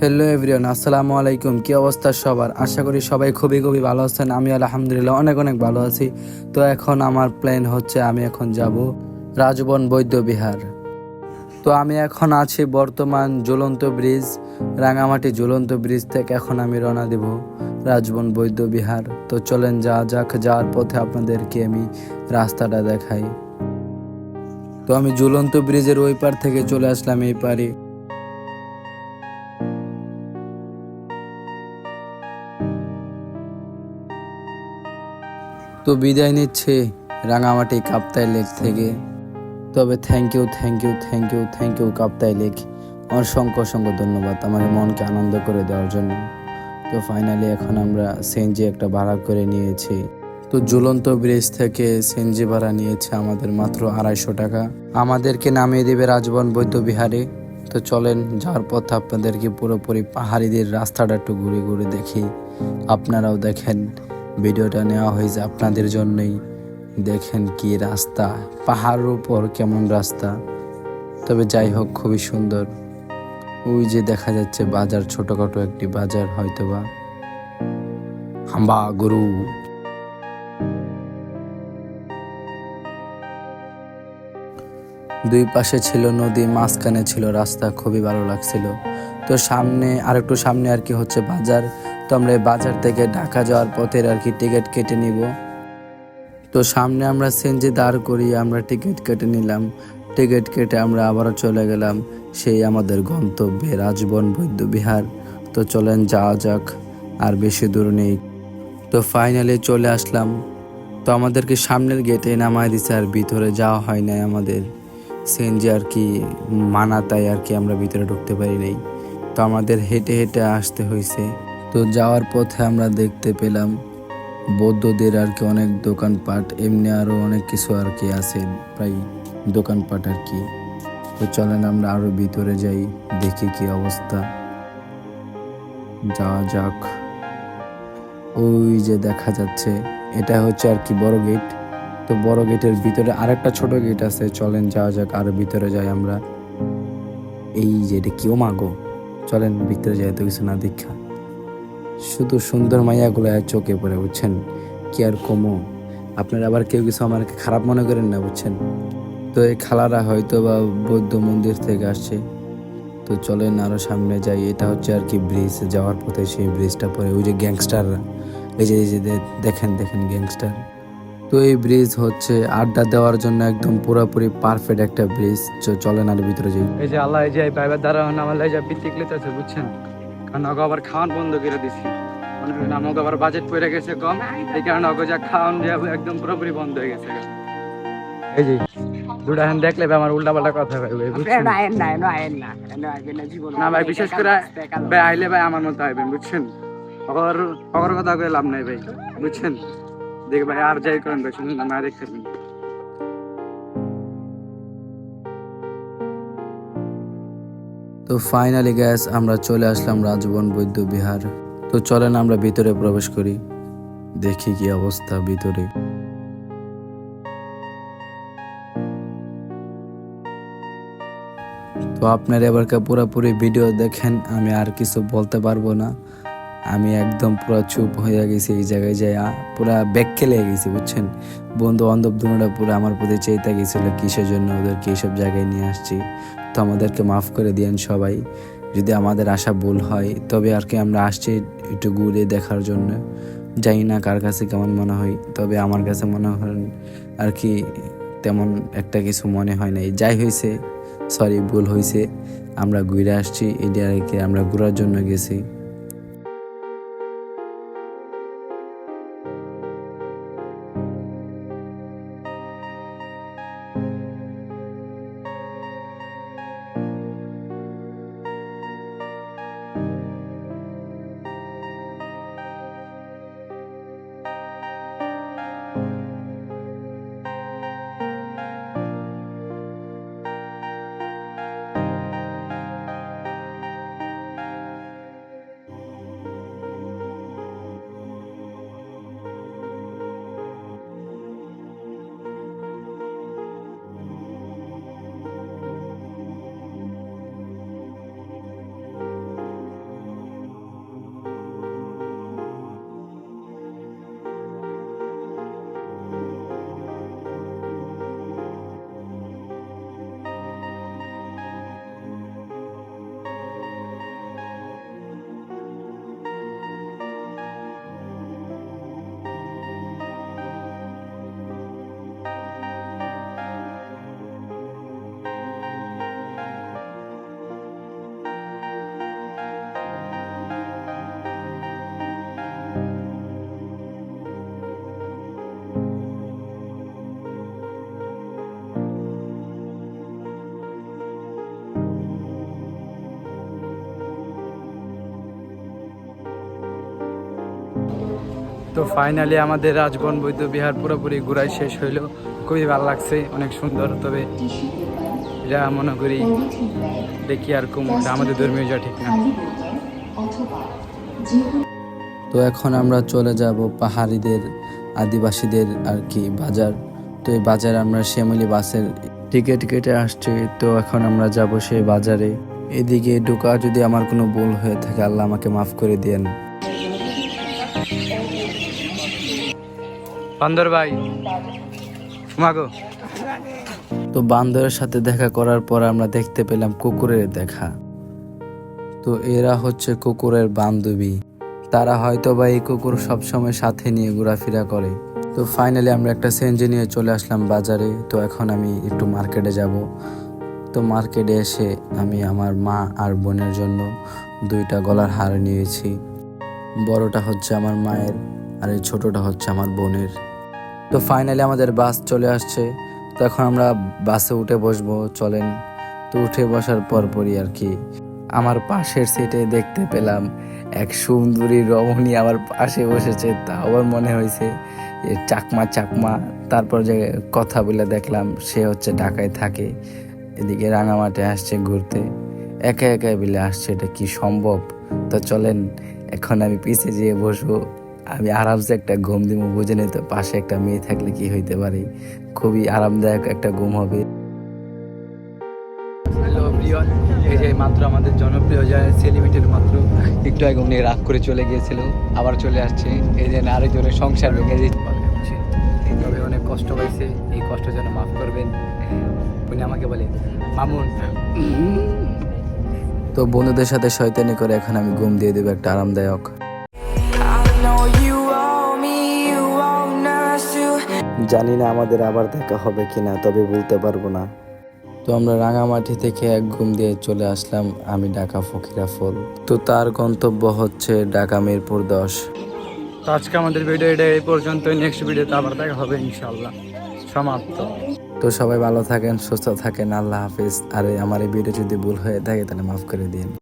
Hello everyone, আসসালামু আলাইকুম। কি অবস্থা সবার? আশা করি সবাই খুবই খুবই ভালো আছেন। আমি আলহামদুলিল্লাহ অনেক অনেক ভালো আছি। তো এখন আমার প্ল্যান হচ্ছে আমি এখন যাব রাজবন বৌদ্ধ বিহার। তো আমি এখন আছি বর্তমান ঝুলন্ত ব্রিজ, রাঙামাটি ঝুলন্ত ব্রিজ থেকে এখন আমি রওনা দেব রাজবন বৌদ্ধ বিহার। তো চলেন যাওয়ার পথে আপনাদেরকে আমি রাস্তাটা দেখাই। তো আমি ঝুলন্ত ব্রিজের ওই পার থেকে চলে আসলাম এই পারে। তো বিদায় নিচ্ছে রাঙামাটি কাপ্তাই লেক থেকে। তবে থ্যাংক ইউ কাপ্তাই লেক, অসংখ্য অসংখ্য ধন্যবাদ আমার মনকে আনন্দ করে দেওয়ার জন্য। তো ফাইনালি এখন আমরা সিএনজি একটা ভাড়া করে নিয়েছি। তো ঝুলন্ত ব্রিজ থেকে সিএনজি ভাড়া নিয়েছে আমাদের মাত্র 250 টাকা। আমাদেরকে নামিয়ে দেবে রাজবন বৌদ্ধ বিহারে। তো চলেন, যাওয়ার পথে আপনাদেরকে পুরোপুরি পাহাড়িদের রাস্তাটা একটু ঘুরে ঘুরে দেখি, আপনারাও দেখেন। ভিডিওটা নেওয়া হয়েছে আপনাদের জন্যই। দেখেন কি রাস্তা, পাহাড়ের উপর কেমন রাস্তা। তবে যাই হোক, খুবই সুন্দর। ওই যে দেখা যাচ্ছে বাজার, ছোটখাটো একটি বাজার হয়তোবা। হাম্বা গরু। দুই পাশে ছিল নদী, মাঝখানে ছিল রাস্তা, খুবই ভালো লাগছিল। তো আরেকটু সামনে আর কি হচ্ছে বাজার। তো আমরা এই বাজার থেকে ঢাকা যাওয়ার পথের আর কি টিকিট কেটে নিব। তো সামনে আমরা সিএনজি দাঁড় করিয়ে আমরা টিকিট কেটে নিলাম। টিকিট কেটে আমরা আবারও চলে গেলাম সেই আমাদের গন্তব্যে রাজবন বৌদ্ধ বিহার। তো চলেন যাওয়া যাক, আর বেশি দূর নেই। তো ফাইনালি চলে আসলাম। তো আমাদেরকে সামনের গেটে নামায় দিছে, আর ভিতরে যাওয়া হয় নাই আমাদের। সিএনজি আর কি মানা, তাই আর কি আমরা ভিতরে ঢুকতে পারি নাই। তো আমাদের হেঁটে হেঁটে আসতে হয়েছে। তো যাওয়ার পথে আমরা দেখতে পেলাম বৌদ্ধদের আর কি অনেক দোকানপাট, এমনি আরো অনেক কিছু আর কি আছে, প্রায় দোকানপাট আর কি। তো চলেন আমরা আরো ভিতরে যাই, দেখি কি অবস্থা। যাওয়া যাক। ওই যে দেখা যাচ্ছে এটা হচ্ছে আর কি বড় গেট। তো বড় গেটের ভিতরে আরেকটা ছোট গেট আছে, চলেন যাওয়া যাক, আরো ভিতরে যাই আমরা। এই যে এটা কেউ মাগো, চলেন ভিতরে যাই, তো কিছু না দেখা শুধু সুন্দর মাইয়াগুলো চোখে পড়ে, বুঝছেন। কি আর কমো, আপনারা আবার কেউ কিছু আমাকে খারাপ মনে করেন না, বুঝছেন। তো এই খালারা হয়তো বা বৌদ্ধ মন্দির থেকে আসছে। তো চলেন আরো সামনে যাই। এটা হচ্ছে আর কি ব্রিজ, যাওয়ার পথে সেই ব্রিজটা পরে ওই যে গ্যাংস্টাররা, এই যে দেখেন দেখেন গ্যাংস্টার। তো এই ব্রিজ হচ্ছে আড্ডা দেওয়ার জন্য একদম পুরোপুরি পারফেক্ট একটা ব্রিজ। চলেন আর ভিতরে যাই। এই যে আল্লাহ, এই যে ভাইবার দ্বারা আমার এই যে বৃত্তি ক্লিতেছে, বুঝছেন। কারণ ওকে আবার খাওয়ান বন্ধ করে দিছি, মনে করেন আমাকে আবার বাজেট পড়ে গেছে কম, এই কারণে ওকে যা খাওয়ান যাবে একদম পুরোপুরি বন্ধ হয়ে গেছে। এই যে দুটা হ্যান দেখলে আমার উল্টা পাল্টা কথা ভাইবে, বুঝছেন না ভাই। বিশেষ করে ভাই আইলে ভাই আমার মতো আইবেন, বুঝছেন। খবর কথা কয়ে লাভ নাই ভাই, বুঝছেন। দেখ ভাই আর যাই করেন ভাই, শুনুন না দেখতে। তো ফাইনালি গ্যাস আমরা চলে আসলাম রাজবন বৌদ্ধ বিহার। তো চলেন আমরা ভিতরে প্রবেশ করি, দেখি কি অবস্থা ভিতরে। তো আপনার এবারকার পুরোপুরি ভিডিও দেখেন, আমি আর কিছু বলতে পারবো না। আমি একদম পুরো চুপ হয়ে গেছি এই জায়গায় যাই, পুরা ব্যাগ খেলে গেছি, বুঝছেন। বন্ধু বান্ধব দুটা পুরো আমার প্রতি চেয়ে গেছিল কিসের জন্য ওদেরকে এইসব জায়গায় নিয়ে আসছি। তো আমাদেরকে মাফ করে দিয়েন সবাই যদি আমাদের আশা ভুল হয়। তবে আর কি আমরা আসছি একটু ঘুরে দেখার জন্য। জানি না কার কাছে কেমন মনে হয়, তবে আমার কাছে মনে হয় আর কি তেমন একটা কিছু মনে হয় নাই। যাই হয়েছে, সরি, ভুল হয়েছে। আমরা ঘুরে আসছি, এটা আর কি আমরা ঘোরার জন্য গেছি। তো ফাইনালি আমাদের রাজবন বৌদ্ধ বিহার পুরোপুরি ঘুরাই শেষ হইলো। খুবই ভালো লাগছে, অনেক সুন্দর। তবে এটা মনে করি দেখি আর এটা আমাদের ধর্মীয় যা ঠিক না। তো এখন আমরা চলে যাব পাহাড়িদের, আদিবাসীদের আর কি বাজার। তো এই বাজারে আমরা শ্যামলী বাসের টিকিট কেটে আসছি। তো এখন আমরা যাব সেই বাজারে। এদিকে ঢোকা যদি আমার কোনো ভুল হয়ে থাকে, আল্লাহ আমাকে মাফ করে দেন। বান্দর ভাই মাগো। তো বান্দরের সাথে দেখা করার পর আমরা দেখতে পেলাম কুকুরের দেখা। তো এরা হচ্ছে কুকুরের বান্ধবী। তারা হয়তো বা এই কুকুর সবসময় সাথে নিয়ে ঘোরাফেরা করে। তো ফাইনালি আমরা একটা সিএনজি নিয়ে চলে আসলাম বাজারে। তো এখন আমি একটু মার্কেটে যাব। তো মার্কেটে এসে আমি আমার মা আর বোনের জন্য 2টা গলার হার নিয়েছি। বড়টা হচ্ছে আমার মায়ের আর এই ছোটটা হচ্ছে আমার বোনের। তো ফাইনালি আমাদের বাস চলে আসছে। তো এখন আমরা বাসে উঠে বসবো, চলেন। তো উঠে বসার পরপরই আর কি আমার পাশের সিটে দেখতে পেলাম এক সুন্দরী রমণী আমার পাশে বসেছে। তা আমার মনে হয়েছে চাকমা। তারপর যে কথা বলে দেখলাম সে হচ্ছে ঢাকায় থাকে, এদিকে রাঙামাটি আসছে ঘুরতে। একা একা বিলে আসছে, এটা কি সম্ভব? তো চলেন এখন আমি পিছে যেয়ে বসবো। আমি আরামসে একটা ঘুম দিব, বুঝে নিই তো পাশে একটা মেয়ে থাকলে কি হইতে পারে। খুবই আরামদায়ক একটা ঘুম হবে। এই যে মাত্র আমাদের জনপ্রিয় যায় সেলিব্রিটির মাত্র একটু আগে উনি রাগ করে চলে গিয়েছিল, আবার চলে আসছে। এই যে আরেকজনের সংসার ভেঙে দিচ্ছে। তবে অনেক কষ্ট হয়েছে, এই কষ্ট যেন মাফ করবেন। উনি আমাকে বলে মামুন। তো বন্ধুদের সাথে শয়তানি করে এখন আমি ঘুম দিয়ে দেবো একটা আরামদায়ক। জানি না আমাদের আবার দেখা হবে কিনা, তবে বলতে পারবো না। তো আমরা রাঙামাটি থেকে এক ঘুম দিয়ে চলে আসলাম আমি ঢাকা ফকিরাফুল। তো তার গন্তব্য হচ্ছে ঢাকা মিরপুর 10। তো আজকে আমাদের ভিডিও এটা এই পর্যন্ত। নেক্সট ভিডিওতে আবার দেখা হবে ইনশাআল্লাহ। সমাপ্ত। তো সবাই ভালো থাকেন, সুস্থ থাকেন, আল্লাহ হাফিজ। আর আমার এই ভিডিও যদি ভুল হয়ে থাকে তাহলে মাফ করে দিন।